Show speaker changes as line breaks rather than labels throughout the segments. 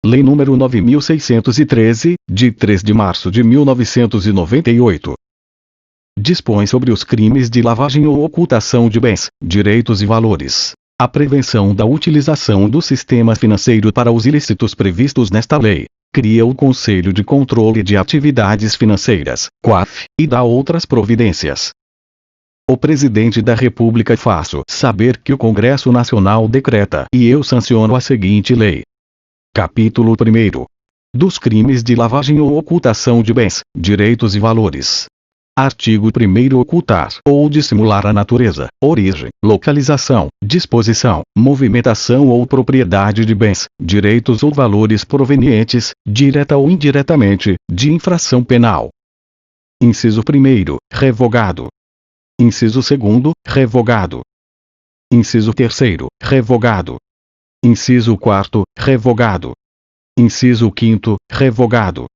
Lei nº 9.613, de 3 de março de 1998. Dispõe sobre os crimes de lavagem ou ocultação de bens, direitos e valores, a prevenção da utilização do sistema financeiro para os ilícitos previstos nesta lei. Cria o Conselho de Controle de Atividades Financeiras, COAF, e dá outras providências. O Presidente da República faço saber que o Congresso Nacional decreta e eu sanciono a seguinte lei. Capítulo 1º. Dos crimes de lavagem ou ocultação de bens, direitos e valores. Artigo 1º. Ocultar ou dissimular a natureza, origem, localização, disposição, movimentação ou propriedade de bens, direitos ou valores provenientes, direta ou indiretamente, de infração penal. Inciso 1º. Revogado. Inciso 2º. Revogado. Inciso 3º. Revogado. Inciso 4º. Revogado. Inciso 5º. Revogado.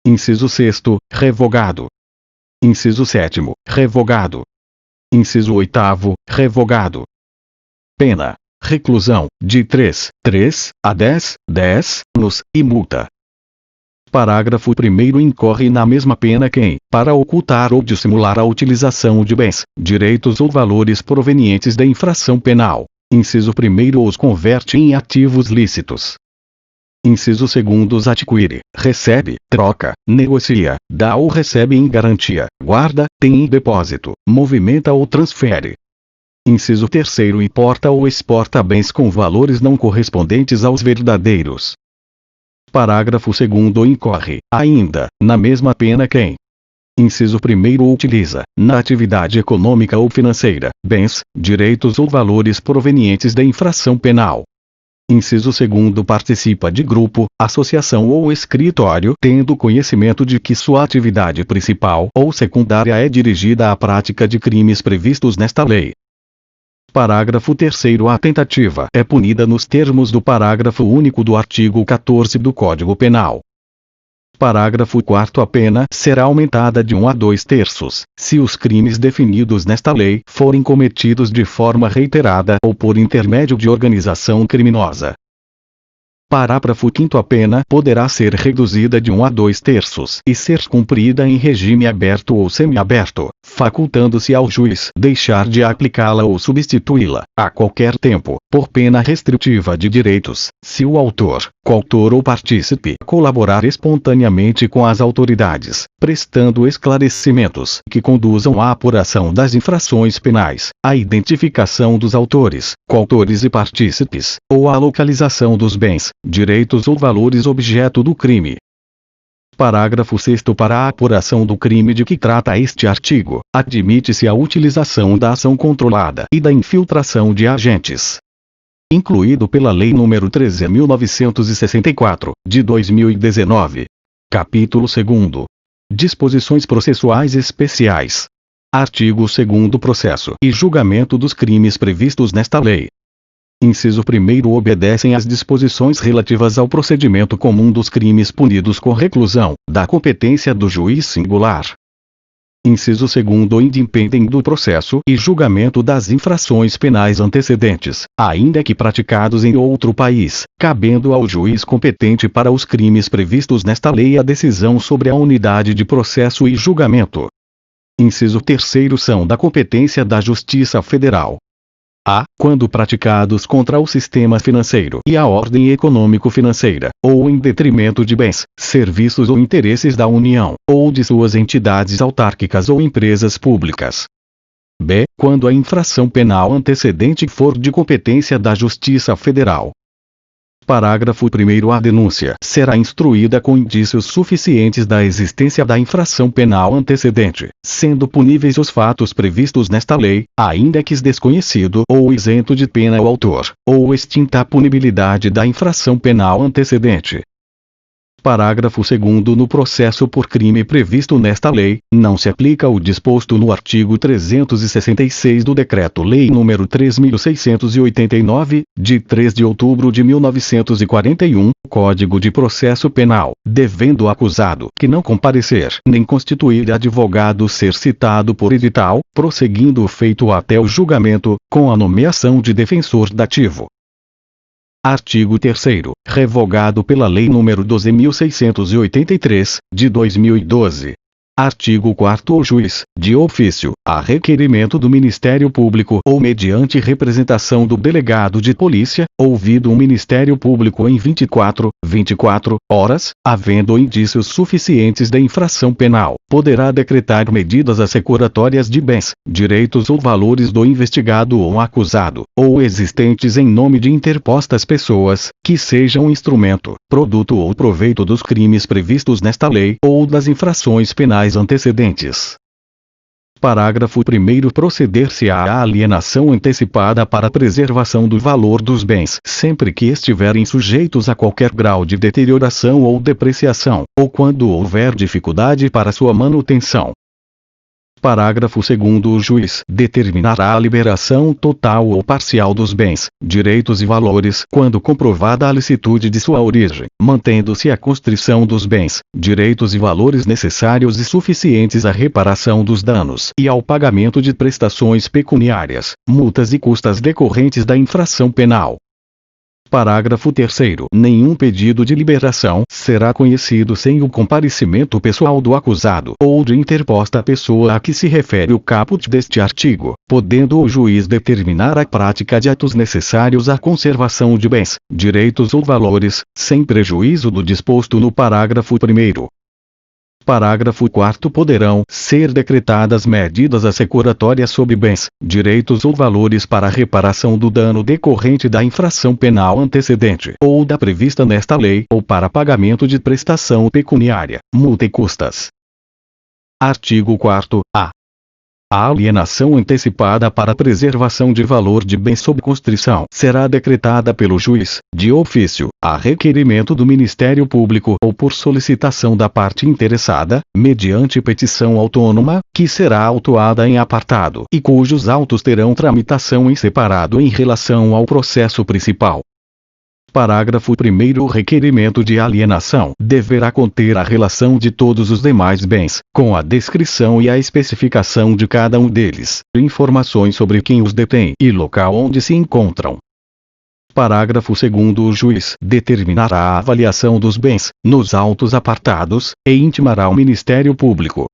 Inciso 6º. Revogado. Inciso 7º. Revogado. Inciso 8º. Revogado. Pena: reclusão, de 3 a 10 anos, e multa. Parágrafo 1º. Incorre na mesma pena quem, para ocultar ou dissimular a utilização de bens, direitos ou valores provenientes da infração penal, inciso 1º, os converte em ativos lícitos. Inciso 2º. Os adquire, recebe, troca, negocia, dá ou recebe em garantia, guarda, tem em depósito, movimenta ou transfere. Inciso 3º. Importa ou exporta bens com valores não correspondentes aos verdadeiros. Parágrafo 2º. Incorre, ainda, na mesma pena quem. Inciso 1º. Utiliza, na atividade econômica ou financeira, bens, direitos ou valores provenientes da infração penal. Inciso 2º. Participa de grupo, associação ou escritório tendo conhecimento de que sua atividade principal ou secundária é dirigida à prática de crimes previstos nesta lei. Parágrafo 3º. A tentativa é punida nos termos do parágrafo único do artigo 14 do Código Penal. Parágrafo 4º. A pena será aumentada de 1 a 2/3, se os crimes definidos nesta lei forem cometidos de forma reiterada ou por intermédio de organização criminosa. Parágrafo 5º. A pena poderá ser reduzida de 1 a 2/3 e ser cumprida em regime aberto ou semiaberto, facultando-se ao juiz deixar de aplicá-la ou substituí-la, a qualquer tempo, por pena restritiva de direitos, se o autor, coautor ou partícipe colaborar espontaneamente com as autoridades, prestando esclarecimentos que conduzam à apuração das infrações penais, à identificação dos autores, coautores e partícipes, ou à localização dos bens, direitos ou valores objeto do crime. Parágrafo 6º. Para a apuração do crime de que trata este artigo, admite-se a utilização da ação controlada e da infiltração de agentes. Incluído pela Lei nº 13.964, de 2019. Capítulo 2º. Disposições processuais especiais. Artigo 2º. Processo e julgamento dos crimes previstos nesta lei. Inciso 1º. Obedecem às disposições relativas ao procedimento comum dos crimes punidos com reclusão, da competência do juiz singular. Inciso 2º. Independem do processo e julgamento das infrações penais antecedentes, ainda que praticados em outro país, cabendo ao juiz competente para os crimes previstos nesta lei a decisão sobre a unidade de processo e julgamento. Inciso 3º. São da competência da Justiça Federal. A. Quando praticados contra o sistema financeiro e a ordem econômico-financeira, ou em detrimento de bens, serviços ou interesses da União, ou de suas entidades autárquicas ou empresas públicas. B. Quando a infração penal antecedente for de competência da Justiça Federal. Parágrafo 1º. A denúncia será instruída com indícios suficientes da existência da infração penal antecedente, sendo puníveis os fatos previstos nesta lei, ainda que desconhecido ou isento de pena o autor, ou extinta a punibilidade da infração penal antecedente. Parágrafo 2º. No processo por crime previsto nesta lei, não se aplica o disposto no artigo 366 do Decreto-Lei nº 3.689, de 3 de outubro de 1941, Código de Processo Penal, devendo o acusado que não comparecer nem constituir advogado ser citado por edital, prosseguindo o feito até o julgamento, com a nomeação de defensor dativo. Artigo 3º, revogado pela Lei nº 12.683, de 2012. Artigo 4º. O juiz, de ofício, a requerimento do Ministério Público ou mediante representação do delegado de polícia, ouvido o Ministério Público em 24 horas, havendo indícios suficientes da infração penal, poderá decretar medidas assecuratórias de bens, direitos ou valores do investigado ou acusado, ou existentes em nome de interpostas pessoas, que sejam instrumento, produto ou proveito dos crimes previstos nesta lei ou das infrações penais antecedentes. Parágrafo 1º. Proceder-se à alienação antecipada para preservação do valor dos bens, sempre que estiverem sujeitos a qualquer grau de deterioração ou depreciação, ou quando houver dificuldade para sua manutenção. Parágrafo 2º. O juiz determinará a liberação total ou parcial dos bens, direitos e valores quando comprovada a licitude de sua origem, mantendo-se a constrição dos bens, direitos e valores necessários e suficientes à reparação dos danos e ao pagamento de prestações pecuniárias, multas e custas decorrentes da infração penal. Parágrafo 3º. Nenhum pedido de liberação será conhecido sem o comparecimento pessoal do acusado ou de interposta pessoa a que se refere o caput deste artigo, podendo o juiz determinar a prática de atos necessários à conservação de bens, direitos ou valores, sem prejuízo do disposto no parágrafo 1º. Parágrafo 4º. Poderão ser decretadas medidas assecuratórias sobre bens, direitos ou valores para reparação do dano decorrente da infração penal antecedente ou da prevista nesta lei ou para pagamento de prestação pecuniária, multa e custas. Artigo 4º-A. A alienação antecipada para preservação de valor de bens sob constrição será decretada pelo juiz, de ofício, a requerimento do Ministério Público ou por solicitação da parte interessada, mediante petição autônoma, que será autuada em apartado e cujos autos terão tramitação em separado em relação ao processo principal. Parágrafo 1º. O requerimento de alienação deverá conter a relação de todos os demais bens, com a descrição e a especificação de cada um deles, informações sobre quem os detém e local onde se encontram. Parágrafo 2º. O juiz determinará a avaliação dos bens, nos autos apartados, e intimará ao Ministério Público.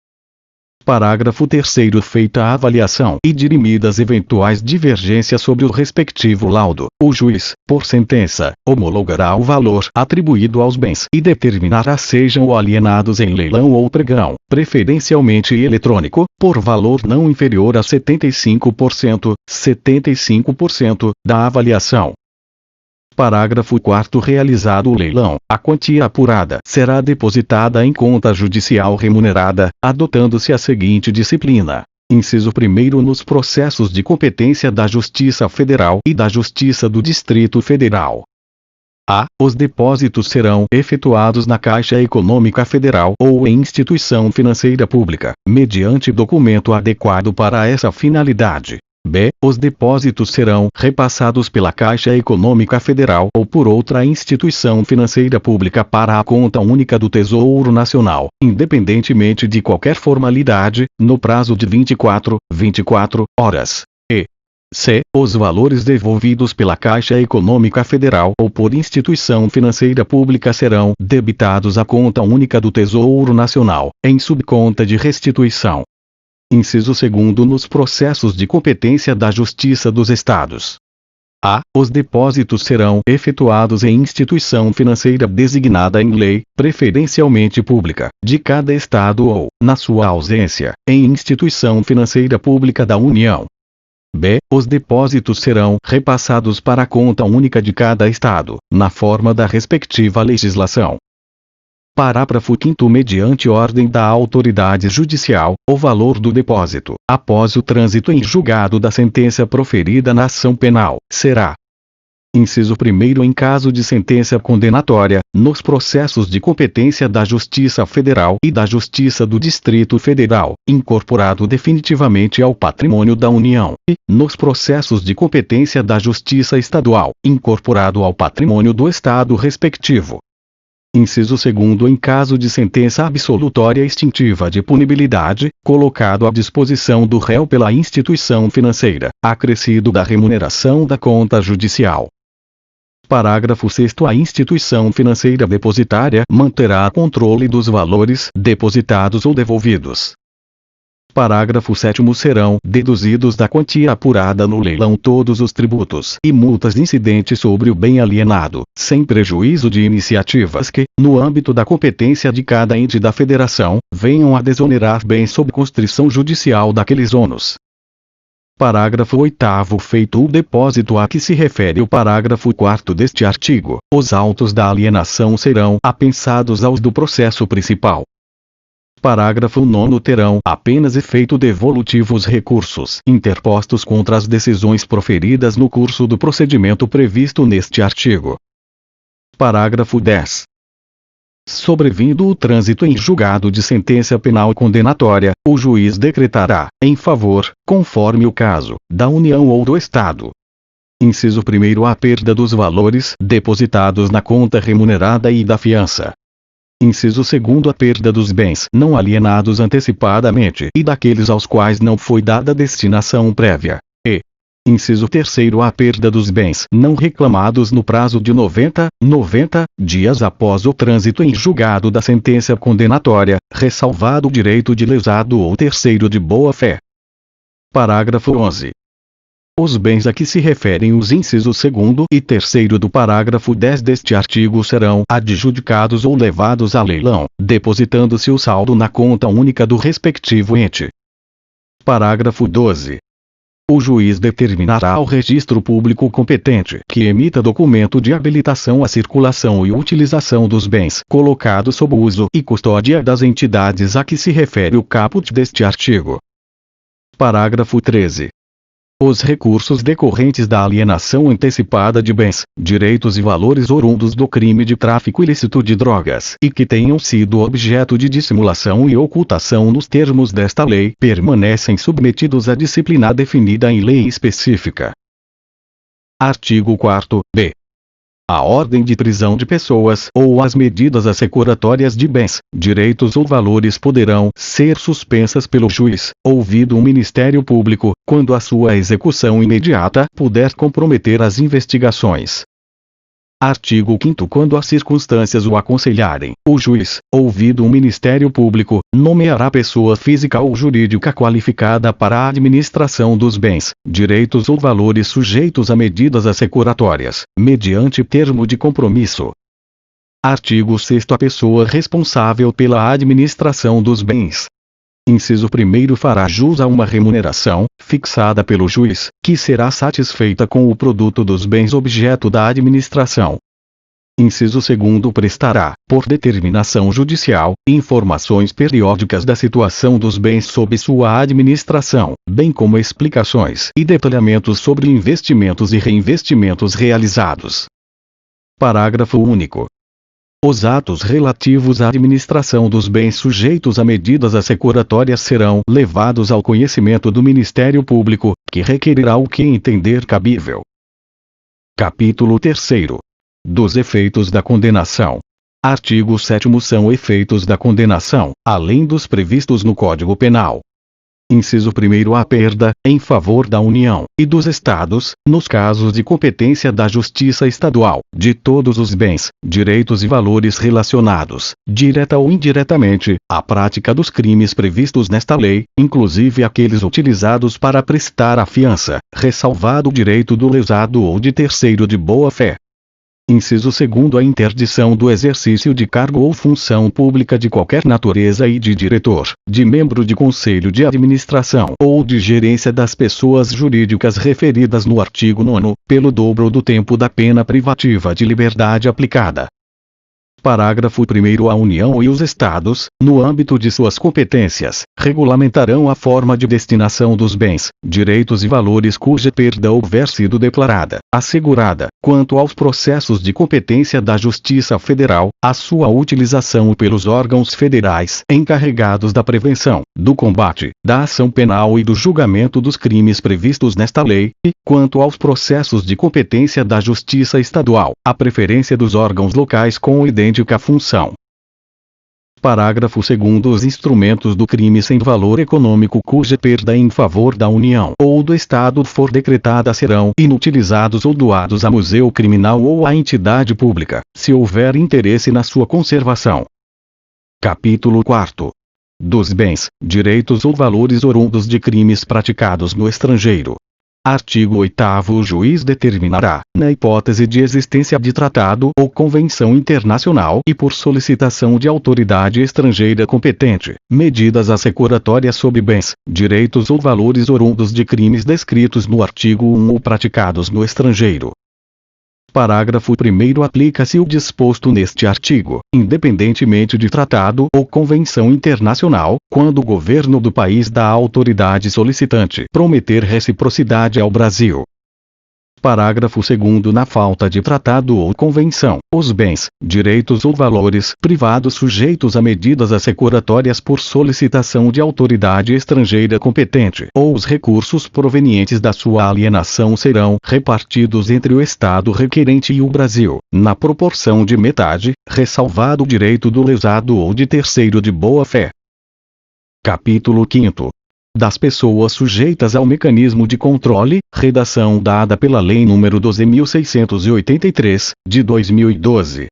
Parágrafo 3º. Feita a avaliação e dirimidas eventuais divergências sobre o respectivo laudo, o juiz, por sentença, homologará o valor atribuído aos bens e determinará sejam alienados em leilão ou pregão, preferencialmente eletrônico, por valor não inferior a 75% da avaliação. Parágrafo 4º. Realizado o leilão, a quantia apurada será depositada em conta judicial remunerada, adotando-se a seguinte disciplina. Inciso 1º. Nos processos de competência da Justiça Federal e da Justiça do Distrito Federal. A. Os depósitos serão efetuados na Caixa Econômica Federal ou em instituição financeira pública, mediante documento adequado para essa finalidade. B. Os depósitos serão repassados pela Caixa Econômica Federal ou por outra instituição financeira pública para a conta única do Tesouro Nacional, independentemente de qualquer formalidade, no prazo de 24 horas. E. C. Os valores devolvidos pela Caixa Econômica Federal ou por instituição financeira pública serão debitados à conta única do Tesouro Nacional, em subconta de restituição. Inciso 2º. Nos processos de competência da Justiça dos Estados. A. Os depósitos serão efetuados em instituição financeira designada em lei, preferencialmente pública, de cada Estado ou, na sua ausência, em instituição financeira pública da União. B. Os depósitos serão repassados para a conta única de cada Estado, na forma da respectiva legislação. Parágrafo 5º. Mediante ordem da autoridade judicial, o valor do depósito, após o trânsito em julgado da sentença proferida na ação penal, será: inciso 1º. Em caso de sentença condenatória, nos processos de competência da Justiça Federal e da Justiça do Distrito Federal, incorporado definitivamente ao patrimônio da União, e, nos processos de competência da Justiça Estadual, incorporado ao patrimônio do Estado respectivo. Inciso 2º. Em caso de sentença absolutória extintiva de punibilidade, colocado à disposição do réu pela instituição financeira, acrescido da remuneração da conta judicial. Parágrafo 6º. A instituição financeira depositária manterá controle dos valores depositados ou devolvidos. Parágrafo 7º. Serão deduzidos da quantia apurada no leilão todos os tributos e multas incidentes sobre o bem alienado, sem prejuízo de iniciativas que, no âmbito da competência de cada ente da federação, venham a desonerar bens sob constrição judicial daqueles ônus. Parágrafo 8º. Feito o depósito a que se refere o parágrafo 4º deste artigo, os autos da alienação serão apensados aos do processo principal. Parágrafo 9º. Terão apenas efeito devolutivo os recursos interpostos contra as decisões proferidas no curso do procedimento previsto neste artigo. Parágrafo 10º. Sobrevindo o trânsito em julgado de sentença penal condenatória, o juiz decretará, em favor, conforme o caso, da União ou do Estado. Inciso 1º. A perda dos valores depositados na conta remunerada e da fiança. Inciso 2º. A perda dos bens não alienados antecipadamente e daqueles aos quais não foi dada destinação prévia. Inciso 3º. A perda dos bens não reclamados no prazo de 90 dias após o trânsito em julgado da sentença condenatória, ressalvado o direito de lesado ou terceiro de boa-fé. Parágrafo 11º. Os bens a que se referem os incisos 2º e 3º do parágrafo 10 deste artigo serão adjudicados ou levados a leilão, depositando-se o saldo na conta única do respectivo ente. Parágrafo 12º. O juiz determinará ao registro público competente que emita documento de habilitação à circulação e utilização dos bens colocados sob uso e custódia das entidades a que se refere o caput deste artigo. Parágrafo 13º. Os recursos decorrentes da alienação antecipada de bens, direitos e valores oriundos do crime de tráfico ilícito de drogas e que tenham sido objeto de dissimulação e ocultação nos termos desta lei permanecem submetidos à disciplina definida em lei específica. Artigo 4º-b. A ordem de prisão de pessoas ou as medidas assecuratórias de bens, direitos ou valores poderão ser suspensas pelo juiz, ouvido o Ministério Público, quando a sua execução imediata puder comprometer as investigações. Artigo 5º. Quando as circunstâncias o aconselharem, o juiz, ouvido o Ministério Público, nomeará pessoa física ou jurídica qualificada para a administração dos bens, direitos ou valores sujeitos a medidas assecuratórias, mediante termo de compromisso. Artigo 6º. A pessoa responsável pela administração dos bens. Inciso 1º. Fará jus a uma remuneração, fixada pelo juiz, que será satisfeita com o produto dos bens objeto da administração. Inciso 2º. Prestará, por determinação judicial, informações periódicas da situação dos bens sob sua administração, bem como explicações e detalhamentos sobre investimentos e reinvestimentos realizados. Parágrafo único. Os atos relativos à administração dos bens sujeitos a medidas assecuratórias serão levados ao conhecimento do Ministério Público, que requerirá o que entender cabível. Capítulo 3º. Dos efeitos da condenação. Artigo 7º. São efeitos da condenação, além dos previstos no Código Penal. Inciso 1º. A perda, em favor da União e dos Estados, nos casos de competência da Justiça Estadual, de todos os bens, direitos e valores relacionados, direta ou indiretamente, à prática dos crimes previstos nesta lei, inclusive aqueles utilizados para prestar a fiança, ressalvado o direito do lesado ou de terceiro de boa-fé. Inciso 2º. A interdição do exercício de cargo ou função pública de qualquer natureza e de diretor, de membro de conselho de administração ou de gerência das pessoas jurídicas referidas no artigo 9º, pelo dobro do tempo da pena privativa de liberdade aplicada. Parágrafo 1º. A União e os Estados, no âmbito de suas competências, regulamentarão a forma de destinação dos bens, direitos e valores cuja perda houver sido declarada, assegurada, quanto aos processos de competência da Justiça Federal, a sua utilização pelos órgãos federais encarregados da prevenção, do combate, da ação penal e do julgamento dos crimes previstos nesta lei, e, quanto aos processos de competência da Justiça Estadual, a preferência dos órgãos locais com idêntica função. Parágrafo 2º. Os instrumentos do crime sem valor econômico cuja perda em favor da União ou do Estado for decretada serão inutilizados ou doados a museu criminal ou a entidade pública, se houver interesse na sua conservação. Capítulo 4. Dos bens, direitos ou valores oriundos de crimes praticados no estrangeiro. Artigo 8º. O juiz determinará, na hipótese de existência de tratado ou convenção internacional e por solicitação de autoridade estrangeira competente, medidas assecuratórias sobre bens, direitos ou valores oriundos de crimes descritos no artigo 1 ou praticados no estrangeiro. Parágrafo 1º. Aplica-se o disposto neste artigo, independentemente de tratado ou convenção internacional, quando o governo do país da autoridade solicitante prometer reciprocidade ao Brasil. Parágrafo 2º. Na falta de tratado ou convenção, os bens, direitos ou valores privados sujeitos a medidas assecuratórias por solicitação de autoridade estrangeira competente ou os recursos provenientes da sua alienação serão repartidos entre o Estado requerente e o Brasil, na proporção de metade, ressalvado o direito do lesado ou de terceiro de boa-fé. Capítulo 5. Das pessoas sujeitas ao mecanismo de controle, redação dada pela Lei nº 12.683, de 2012.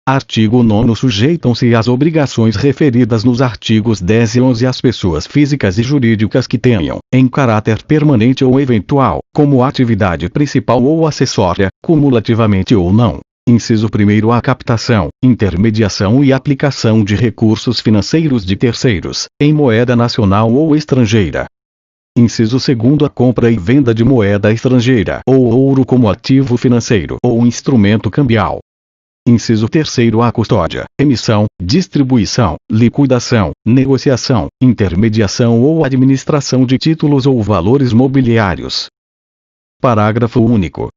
Artigo 9. Sujeitam-se às obrigações referidas nos artigos 10 e 11 as pessoas físicas e jurídicas que tenham, em caráter permanente ou eventual, como atividade principal ou acessória, cumulativamente ou não. Inciso 1º. A captação, intermediação e aplicação de recursos financeiros de terceiros, em moeda nacional ou estrangeira. Inciso 2º. A compra e venda de moeda estrangeira ou ouro como ativo financeiro ou instrumento cambial. Inciso 3º. A custódia, emissão, distribuição, liquidação, negociação, intermediação ou administração de títulos ou valores mobiliários. Parágrafo único.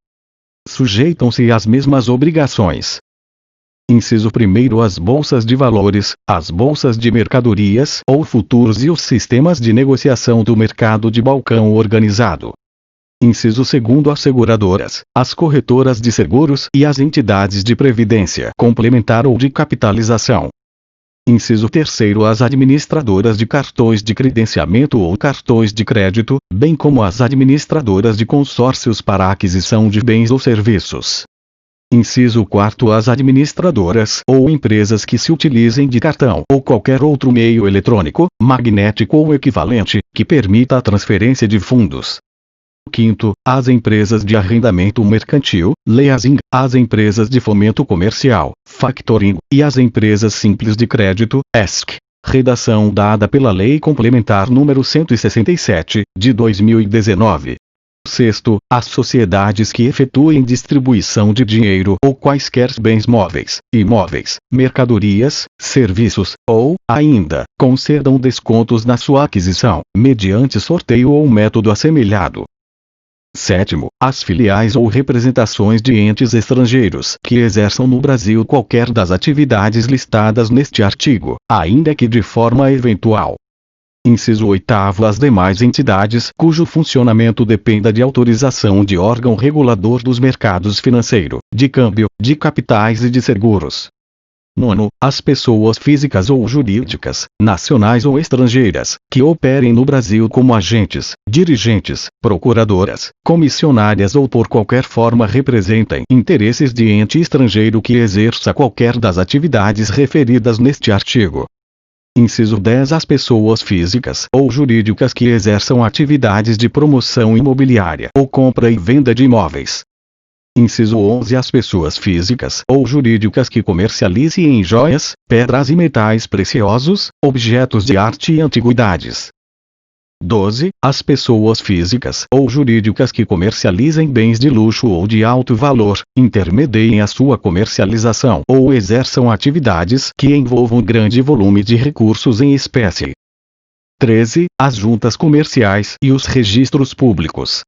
Sujeitam-se às mesmas obrigações. Inciso 1º. As bolsas de valores, as bolsas de mercadorias ou futuros e os sistemas de negociação do mercado de balcão organizado. Inciso 2º. As seguradoras, as corretoras de seguros e as entidades de previdência complementar ou de capitalização. Inciso 3º. As administradoras de cartões de credenciamento ou cartões de crédito, bem como as administradoras de consórcios para aquisição de bens ou serviços. Inciso 4º. As administradoras ou empresas que se utilizem de cartão ou qualquer outro meio eletrônico, magnético ou equivalente, que permita a transferência de fundos. 5º. As empresas de arrendamento mercantil, leasing, as empresas de fomento comercial, factoring, e as empresas simples de crédito, ESC. Redação dada pela Lei Complementar nº 167, de 2019. 6º. As sociedades que efetuem distribuição de dinheiro ou quaisquer bens móveis, imóveis, mercadorias, serviços, ou, ainda, concedam descontos na sua aquisição, mediante sorteio ou método assemelhado. 7º. As filiais ou representações de entes estrangeiros que exerçam no Brasil qualquer das atividades listadas neste artigo, ainda que de forma eventual. Inciso 8º. As demais entidades cujo funcionamento dependa de autorização de órgão regulador dos mercados financeiro, de câmbio, de capitais e de seguros. 9º. As pessoas físicas ou jurídicas, nacionais ou estrangeiras, que operem no Brasil como agentes, dirigentes, procuradoras, comissionárias ou por qualquer forma representem interesses de ente estrangeiro que exerça qualquer das atividades referidas neste artigo. Inciso 10. As pessoas físicas ou jurídicas que exerçam atividades de promoção imobiliária ou compra e venda de imóveis. Inciso 11. As pessoas físicas ou jurídicas que comercializem em joias, pedras e metais preciosos, objetos de arte e antiguidades. 12. As pessoas físicas ou jurídicas que comercializem bens de luxo ou de alto valor, intermediem a sua comercialização ou exerçam atividades que envolvam grande volume de recursos em espécie. 13. As juntas comerciais e os registros públicos.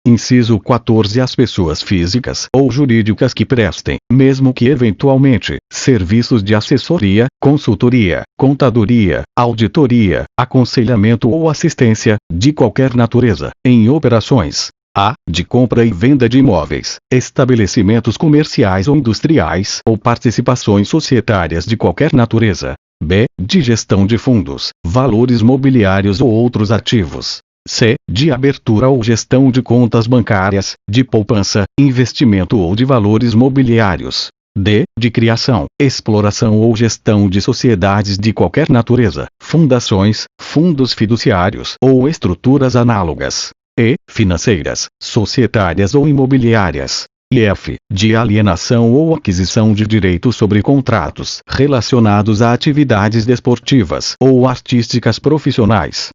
Inciso 14. As pessoas físicas ou jurídicas que prestem, mesmo que eventualmente, serviços de assessoria, consultoria, contadoria, auditoria, aconselhamento ou assistência, de qualquer natureza, em operações a. de compra e venda de imóveis, estabelecimentos comerciais ou industriais ou participações societárias de qualquer natureza. B. De gestão de fundos, valores mobiliários ou outros ativos. C. De abertura ou gestão de contas bancárias, de poupança, investimento ou de valores mobiliários. D. De criação, exploração ou gestão de sociedades de qualquer natureza, fundações, fundos fiduciários ou estruturas análogas. E. Financeiras, societárias ou imobiliárias. E F. De alienação ou aquisição de direitos sobre contratos relacionados a atividades desportivas ou artísticas profissionais.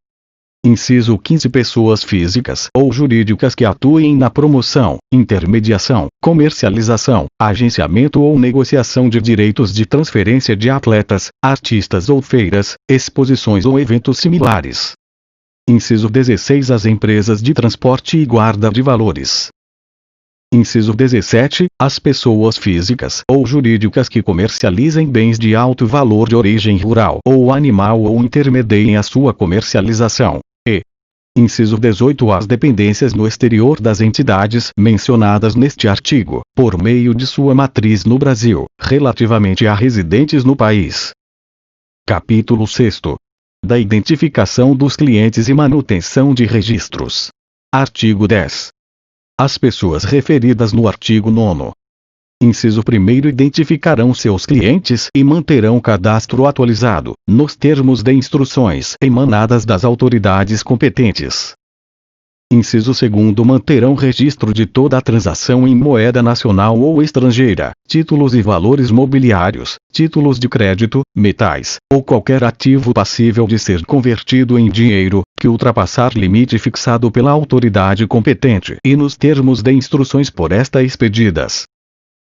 Inciso 15. Pessoas físicas ou jurídicas que atuem na promoção, intermediação, comercialização, agenciamento ou negociação de direitos de transferência de atletas, artistas ou feiras, exposições ou eventos similares. Inciso 16. As empresas de transporte e guarda de valores. Inciso 17. As pessoas físicas ou jurídicas que comercializem bens de alto valor de origem rural ou animal ou intermediem a sua comercialização. E. Inciso 18. As dependências no exterior das entidades mencionadas neste artigo, por meio de sua matriz no Brasil, relativamente a residentes no país. Capítulo 6º. Da identificação dos clientes e manutenção de registros. Artigo 10. As pessoas referidas no artigo 9º. Inciso 1º identificarão seus clientes e manterão cadastro atualizado, nos termos de instruções emanadas das autoridades competentes. Inciso 2º manterão registro de toda a transação em moeda nacional ou estrangeira, títulos e valores mobiliários, títulos de crédito, metais, ou qualquer ativo passível de ser convertido em dinheiro, que ultrapassar limite fixado pela autoridade competente e nos termos de instruções por esta expedidas.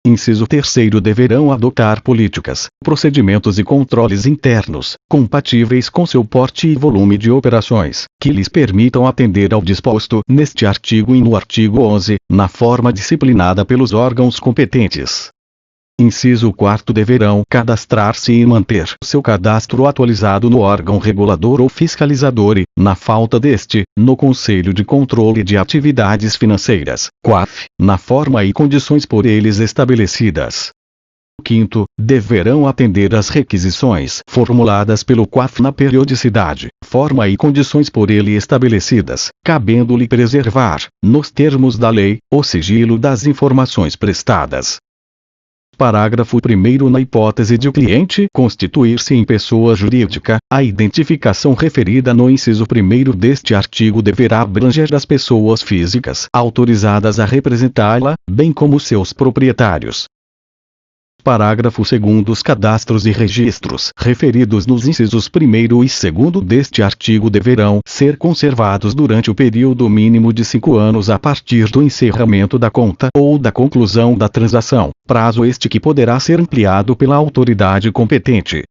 Inciso 3º deverão adotar políticas, procedimentos e controles internos, compatíveis com seu porte e volume de operações, que lhes permitam atender ao disposto neste artigo e no artigo 11, na forma disciplinada pelos órgãos competentes. Inciso 4º deverão cadastrar-se e manter seu cadastro atualizado no órgão regulador ou fiscalizador e, na falta deste, no Conselho de Controle de Atividades Financeiras, COAF, na forma e condições por eles estabelecidas. 5º, deverão atender às requisições formuladas pelo COAF na periodicidade, forma e condições por ele estabelecidas, cabendo-lhe preservar, nos termos da lei, o sigilo das informações prestadas. Parágrafo 1º. Na hipótese de o cliente constituir-se em pessoa jurídica, a identificação referida no inciso 1º deste artigo deverá abranger as pessoas físicas autorizadas a representá-la, bem como seus proprietários. Parágrafo 2º. Os cadastros e registros referidos nos incisos 1º e 2º deste artigo deverão ser conservados durante o período mínimo de 5 anos a partir do encerramento da conta ou da conclusão da transação, prazo este que poderá ser ampliado pela autoridade competente.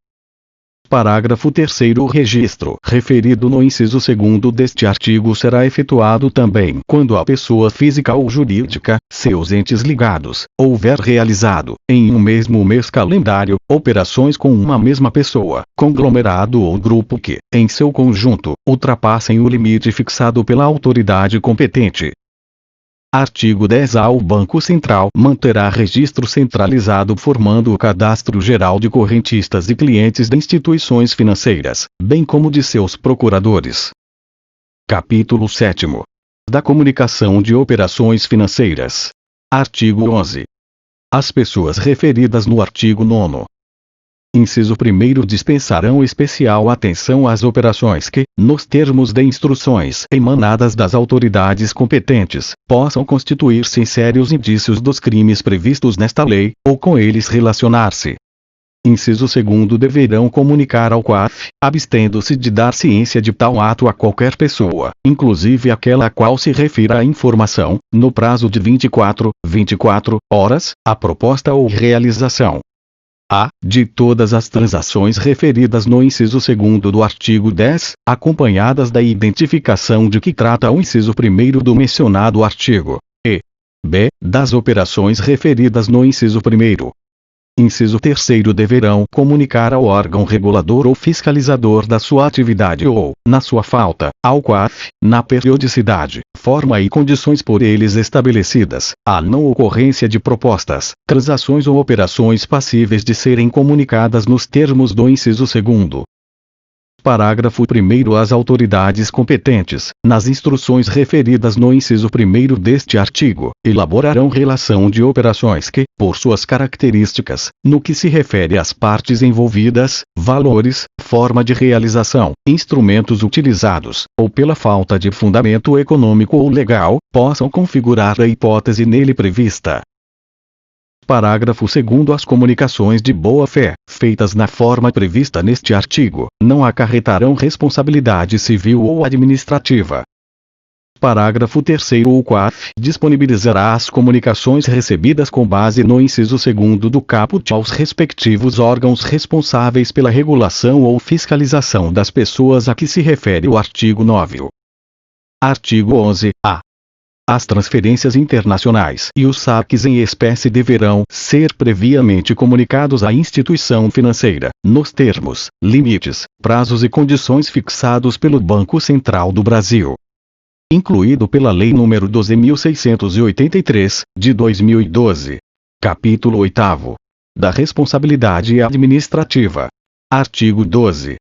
Parágrafo 3º. O registro referido no inciso 2º deste artigo será efetuado também quando a pessoa física ou jurídica, seus entes ligados, houver realizado, em um mesmo mês calendário, operações com uma mesma pessoa, conglomerado ou grupo que, em seu conjunto, ultrapassem o limite fixado pela autoridade competente. Artigo 10A. O Banco Central manterá registro centralizado formando o cadastro geral de correntistas e clientes de instituições financeiras, bem como de seus procuradores. Capítulo 7º. Da comunicação de operações financeiras. Artigo 11. As pessoas referidas no artigo 9º. Inciso 1º dispensarão especial atenção às operações que, nos termos de instruções emanadas das autoridades competentes, possam constituir-se em sérios indícios dos crimes previstos nesta lei, ou com eles relacionar-se. Inciso 2º deverão comunicar ao COAF, abstendo-se de dar ciência de tal ato a qualquer pessoa, inclusive aquela a qual se refira a informação, no prazo de 24 horas, a proposta ou realização. A. De todas as transações referidas no inciso 2º do artigo 10, acompanhadas da identificação de que trata o inciso 1º do mencionado artigo. E. B. Das operações referidas no inciso 1º. Inciso 3º, deverão comunicar ao órgão regulador ou fiscalizador da sua atividade ou, na sua falta, ao COAF, na periodicidade, forma e condições por eles estabelecidas, a não ocorrência de propostas, transações ou operações passíveis de serem comunicadas nos termos do inciso 2º. Parágrafo 1º. As autoridades competentes, nas instruções referidas no inciso 1º deste artigo, elaborarão relação de operações que, por suas características, no que se refere às partes envolvidas, valores, forma de realização, instrumentos utilizados, ou pela falta de fundamento econômico ou legal, possam configurar a hipótese nele prevista. Parágrafo 2º. As comunicações de boa-fé, feitas na forma prevista neste artigo, não acarretarão responsabilidade civil ou administrativa. Parágrafo 3º. O COAF disponibilizará as comunicações recebidas com base no inciso 2º do caput aos respectivos órgãos responsáveis pela regulação ou fiscalização das pessoas a que se refere o artigo 9. Artigo 11-A. As transferências internacionais e os saques em espécie deverão ser previamente comunicados à instituição financeira, nos termos, limites, prazos e condições fixados pelo Banco Central do Brasil. Incluído pela Lei nº 12.683, de 2012. Capítulo 8º. Da responsabilidade administrativa. Artigo 12.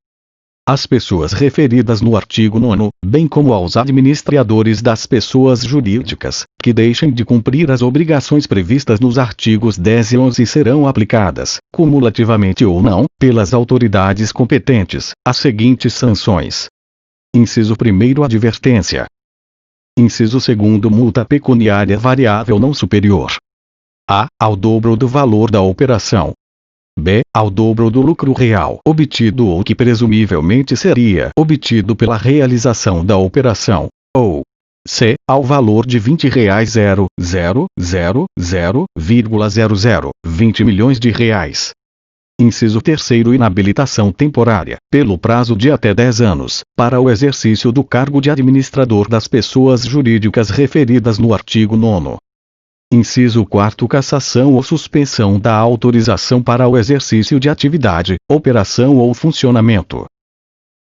As pessoas referidas no artigo 9º, bem como aos administradores das pessoas jurídicas, que deixem de cumprir as obrigações previstas nos artigos 10 e 11 serão aplicadas, cumulativamente ou não, pelas autoridades competentes, as seguintes sanções. Inciso 1º. Advertência. Inciso 2º. Multa pecuniária variável não superior a. Ao dobro do valor da operação. B. Ao dobro do lucro real obtido ou que presumivelmente seria obtido pela realização da operação, ou C. Ao valor de R$ 20 milhões de reais. Inciso 3º. Inabilitação temporária, pelo prazo de até 10 anos, para o exercício do cargo de administrador das pessoas jurídicas referidas no artigo 9º. Inciso 4º. Cassação ou suspensão da autorização para o exercício de atividade, operação ou funcionamento.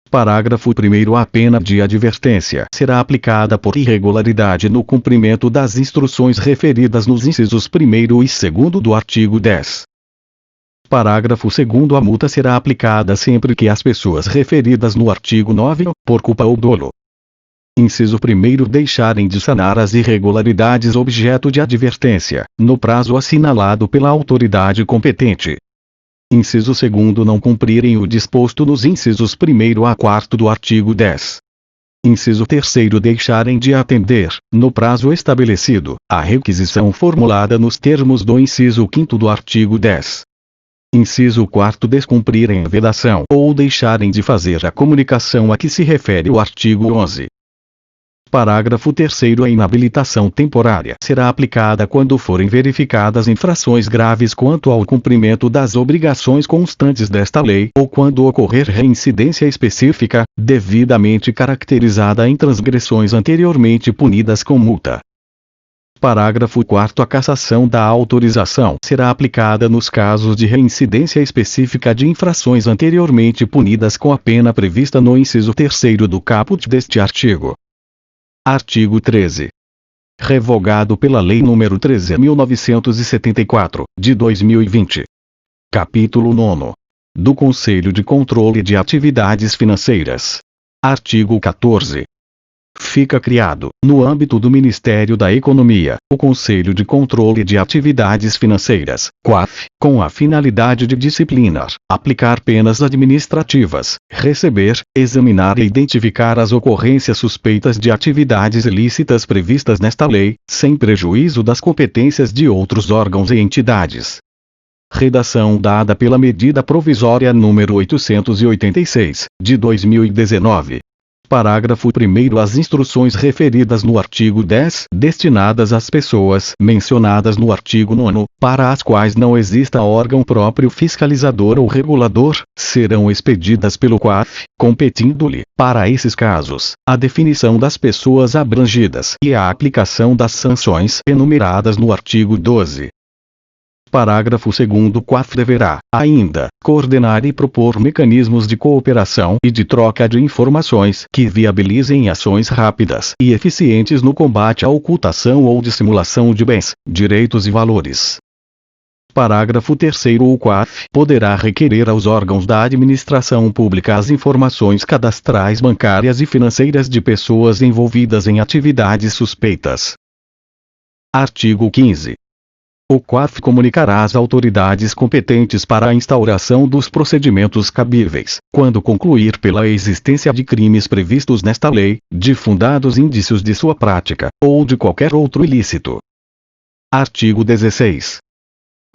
Parágrafo 1º. A pena de advertência será aplicada por irregularidade no cumprimento das instruções referidas nos incisos 1º e 2º do artigo 10. Parágrafo 2º. A multa será aplicada sempre que as pessoas referidas no artigo 9, por culpa ou dolo. Inciso 1º. Deixarem de sanar as irregularidades objeto de advertência, no prazo assinalado pela autoridade competente. Inciso 2º. Não cumprirem o disposto nos incisos 1º a 4º do artigo 10. Inciso 3º. Deixarem de atender, no prazo estabelecido, a requisição formulada nos termos do inciso 5º do artigo 10. Inciso 4º. Descumprirem a vedação ou deixarem de fazer a comunicação a que se refere o artigo 11. Parágrafo 3º. A inabilitação temporária será aplicada quando forem verificadas infrações graves quanto ao cumprimento das obrigações constantes desta lei ou quando ocorrer reincidência específica, devidamente caracterizada em transgressões anteriormente punidas com multa. Parágrafo 4º. A cassação da autorização será aplicada nos casos de reincidência específica de infrações anteriormente punidas com a pena prevista no inciso 3º do caput deste artigo. Artigo 13. Revogado pela Lei nº 13.974, de 2020. Capítulo 9. Do Conselho de Controle de Atividades Financeiras. Artigo 14. Fica criado, no âmbito do Ministério da Economia, o Conselho de Controle de Atividades Financeiras, COAF, com a finalidade de disciplinar, aplicar penas administrativas, receber, examinar e identificar as ocorrências suspeitas de atividades ilícitas previstas nesta lei, sem prejuízo das competências de outros órgãos e entidades. Redação dada pela Medida Provisória número 886, de 2019. Parágrafo 1º. As instruções referidas no artigo 10, destinadas às pessoas mencionadas no artigo 9, para as quais não exista órgão próprio fiscalizador ou regulador, serão expedidas pelo COAF, competindo-lhe, para esses casos, a definição das pessoas abrangidas e a aplicação das sanções enumeradas no artigo 12. Parágrafo 2º. O COAF deverá, ainda, coordenar e propor mecanismos de cooperação e de troca de informações que viabilizem ações rápidas e eficientes no combate à ocultação ou dissimulação de bens, direitos e valores. Parágrafo 3º. O COAF poderá requerer aos órgãos da administração pública as informações cadastrais bancárias e financeiras de pessoas envolvidas em atividades suspeitas. Artigo 15. O COAF comunicará às autoridades competentes para a instauração dos procedimentos cabíveis, quando concluir pela existência de crimes previstos nesta lei, de fundados indícios de sua prática, ou de qualquer outro ilícito. Artigo 16.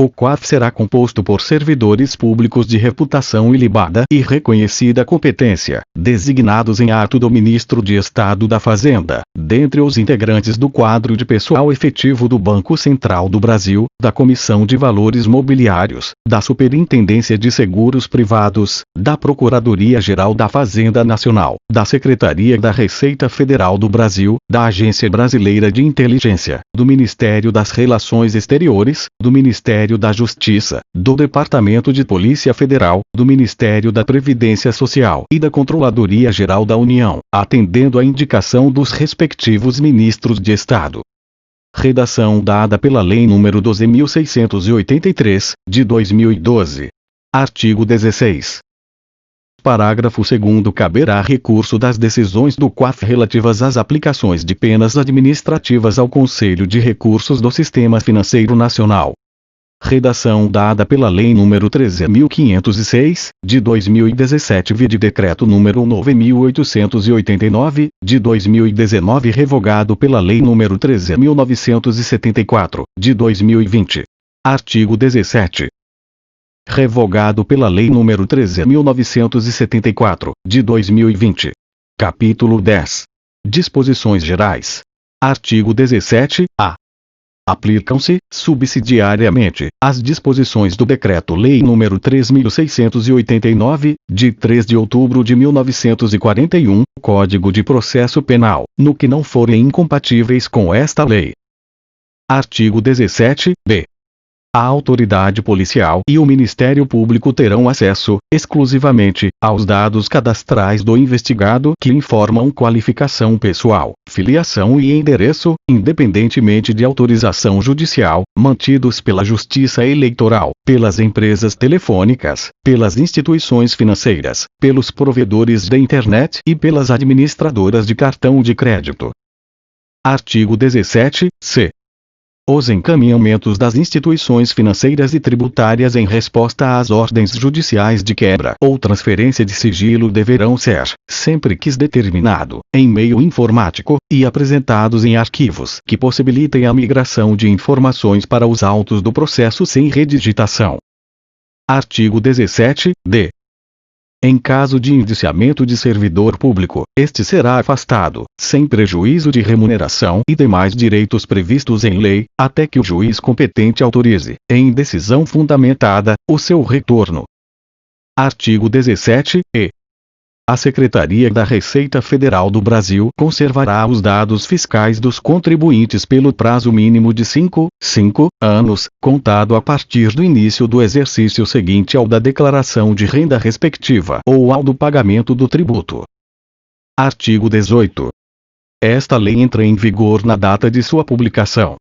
O COAF será composto por servidores públicos de reputação ilibada e reconhecida competência, designados em ato do Ministro de Estado da Fazenda, dentre os integrantes do quadro de pessoal efetivo do Banco Central do Brasil, da Comissão de Valores Mobiliários, da Superintendência de Seguros Privados, da Procuradoria-Geral da Fazenda Nacional, da Secretaria da Receita Federal do Brasil, da Agência Brasileira de Inteligência, do Ministério das Relações Exteriores, do Ministério da Justiça, do Departamento de Polícia Federal, do Ministério da Previdência Social e da Controladoria Geral da União, atendendo à indicação dos respectivos ministros de Estado. Redação dada pela Lei nº 12.683, de 2012. Artigo 16. Parágrafo 2º. Caberá recurso das decisões do COAF relativas às aplicações de penas administrativas ao Conselho de Recursos do Sistema Financeiro Nacional. Redação dada pela Lei nº 13.506, de 2017 vide Decreto nº 9.889, de 2019 revogado pela Lei nº 13.974, de 2020. Artigo 17. Revogado pela Lei nº 13.974, de 2020. Capítulo 10. Disposições Gerais. Artigo 17-A. Aplicam-se, subsidiariamente, as disposições do Decreto-Lei nº 3.689, de 3 de outubro de 1941, Código de Processo Penal, no que não forem incompatíveis com esta lei. Artigo 17-B. A autoridade policial e o Ministério Público terão acesso, exclusivamente, aos dados cadastrais do investigado que informam qualificação pessoal, filiação e endereço, independentemente de autorização judicial, mantidos pela Justiça Eleitoral, pelas empresas telefônicas, pelas instituições financeiras, pelos provedores de internet e pelas administradoras de cartão de crédito. Artigo 17-C. Os encaminhamentos das instituições financeiras e tributárias em resposta às ordens judiciais de quebra ou transferência de sigilo deverão ser, sempre que determinado, em meio informático, e apresentados em arquivos que possibilitem a migração de informações para os autos do processo sem redigitação. Artigo 17-D. Em caso de indiciamento de servidor público, este será afastado, sem prejuízo de remuneração e demais direitos previstos em lei, até que o juiz competente autorize, em decisão fundamentada, o seu retorno. Artigo 17-E. A Secretaria da Receita Federal do Brasil conservará os dados fiscais dos contribuintes pelo prazo mínimo de 5 anos, contado a partir do início do exercício seguinte ao da declaração de renda respectiva ou ao do pagamento do tributo. Artigo 18. Esta lei entra em vigor na data de sua publicação.